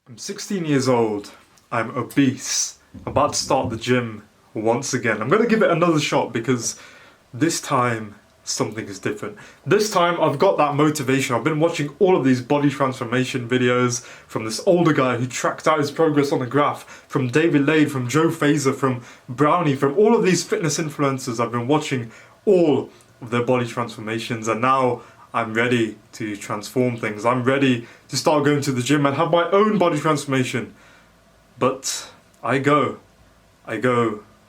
I'm 16 years old, I'm obese, I'm about to start the gym once again. I'm gonna give it another shot because this time something is different. This time I've got that motivation. I've been watching all of these body transformation videos from this older guy who tracked out his progress on a graph, from David Lade, from Joe Fazer, from Brownie, from all of these fitness influencers. I've been watching all of their body transformations, and now I'm ready to transform things. I'm ready to start going to the gym and have my own body transformation. But I go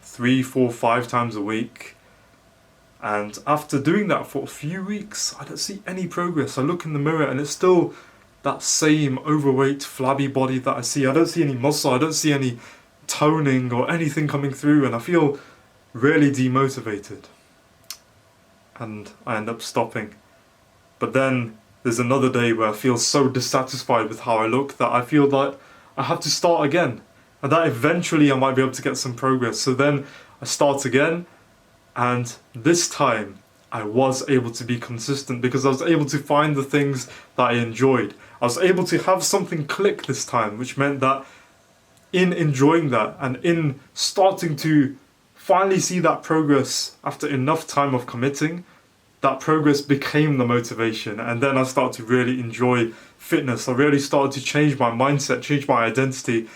3, 4, 5 times a week. And after doing that for a few weeks, I don't see any progress. I look in the mirror and it's still that same overweight, flabby body that I see. I don't see any muscle, I don't see any toning or anything coming through, and I feel really demotivated. And I end up stopping. But then there's another day where I feel so dissatisfied with how I look that I feel that I have to start again. And that eventually I might be able to get some progress. So then I start again, and this time I was able to be consistent because I was able to find the things that I enjoyed. I was able to have something click this time, which meant that in enjoying that and in starting to finally see that progress after enough time of committing, that progress became the motivation. And then I started to really enjoy fitness. I really started to change my mindset, change my identity.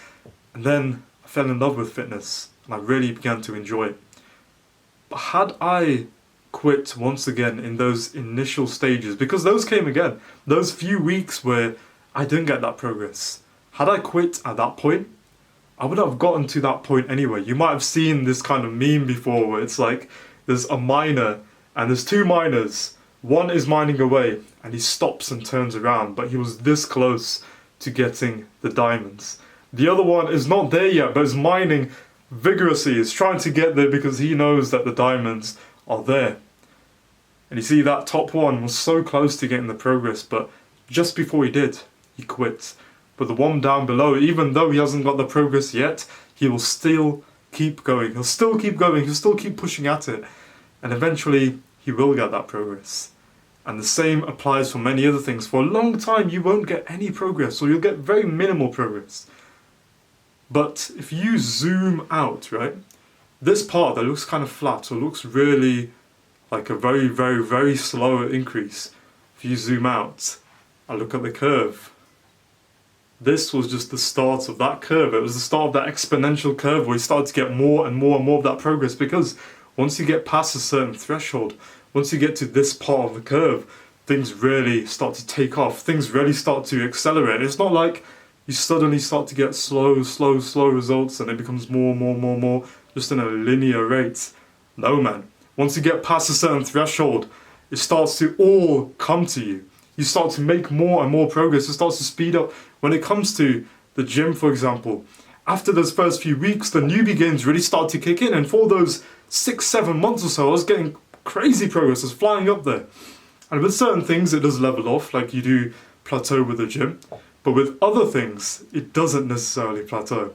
And then I fell in love with fitness and I really began to enjoy it. But had I quit once again in those initial stages, because those came again, those few weeks where I didn't get that progress, had I quit at that point, I would have gotten to that point anyway. You might have seen this kind of meme before where it's like there's a miner and there's two miners. One is mining away and he stops and turns around, but he was this close to getting the diamonds. The other one is not there yet, but is mining vigorously, is trying to get there because he knows that the diamonds are there. And you see, that top one was so close to getting the progress, but just before he did, he quit. But the one down below, even though he hasn't got the progress yet, he will still keep going. He'll still keep going. He'll still keep pushing at it. And eventually, he will get that progress. And the same applies for many other things. For a long time, you won't get any progress, or you'll get very minimal progress. But if you zoom out, right, this part that looks kind of flat, or looks really like a very, very, very slow increase, if you zoom out and look at the curve, this was just the start of that curve. It was the start of that exponential curve where you start to get more and more and more of that progress, because once you get past a certain threshold, once you get to this part of the curve, things really start to take off. Things really start to accelerate. It's not like you suddenly start to get slow results and it becomes more, just in a linear rate. No, man. Once you get past a certain threshold, it starts to all come to you. You start to make more and more progress. It starts to speed up. When it comes to the gym, for example, after those first few weeks, the newbie gains really start to kick in. And for those 6-7 months or so, I was getting crazy progress. I was flying up there. And with certain things, it does level off, like you do plateau with the gym. But with other things, it doesn't necessarily plateau.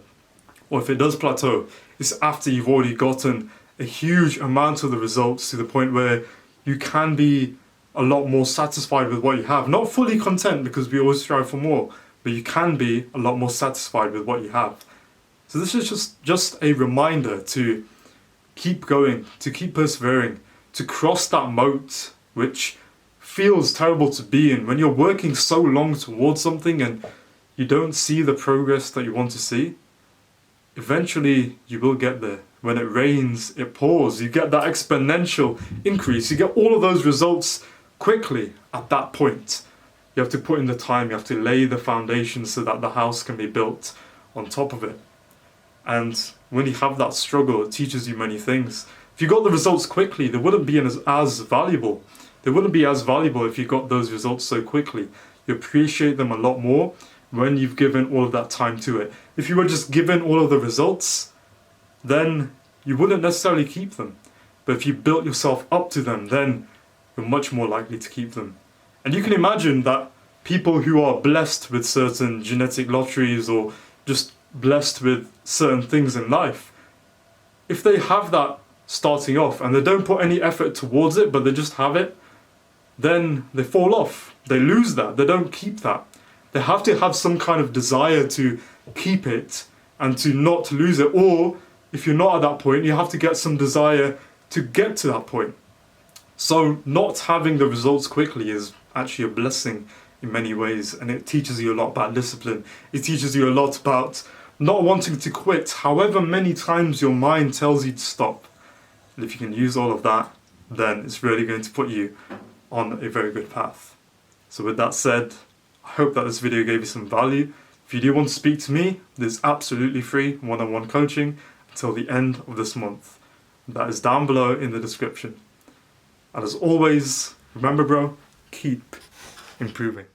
Or if it does plateau, it's after you've already gotten a huge amount of the results to the point where you can be a lot more satisfied with what you have. Not fully content, because we always strive for more, but you can be a lot more satisfied with what you have. So this is just a reminder to keep going, to keep persevering, to cross that moat, which feels terrible to be in when you're working so long towards something and you don't see the progress that you want to see. Eventually you will get there. When it rains, it pours. You get that exponential increase. You get all of those results quickly at that point. You have to put in the time, you have to lay the foundation so that the house can be built on top of it. And when you have that struggle, it teaches you many things. If you got the results quickly, they wouldn't be as valuable. They wouldn't be as valuable if you got those results so quickly. You appreciate them a lot more when you've given all of that time to it. If you were just given all of the results, then you wouldn't necessarily keep them. But if you built yourself up to them, then you're much more likely to keep them. And you can imagine that people who are blessed with certain genetic lotteries or just blessed with certain things in life, if they have that starting off and they don't put any effort towards it, but they just have it, then they fall off. They lose that. They don't keep that. They have to have some kind of desire to keep it and to not lose it. Or if you're not at that point, you have to get some desire to get to that point. So not having the results quickly is actually a blessing in many ways, and it teaches you a lot about discipline. It teaches you a lot about not wanting to quit, however many times your mind tells you to stop. And if you can use all of that, then it's really going to put you on a very good path. So with that said, I hope that this video gave you some value. If you do want to speak to me, there's absolutely free one-on-one coaching until the end of this month. That is down below in the description. And as always, remember bro, keep improving.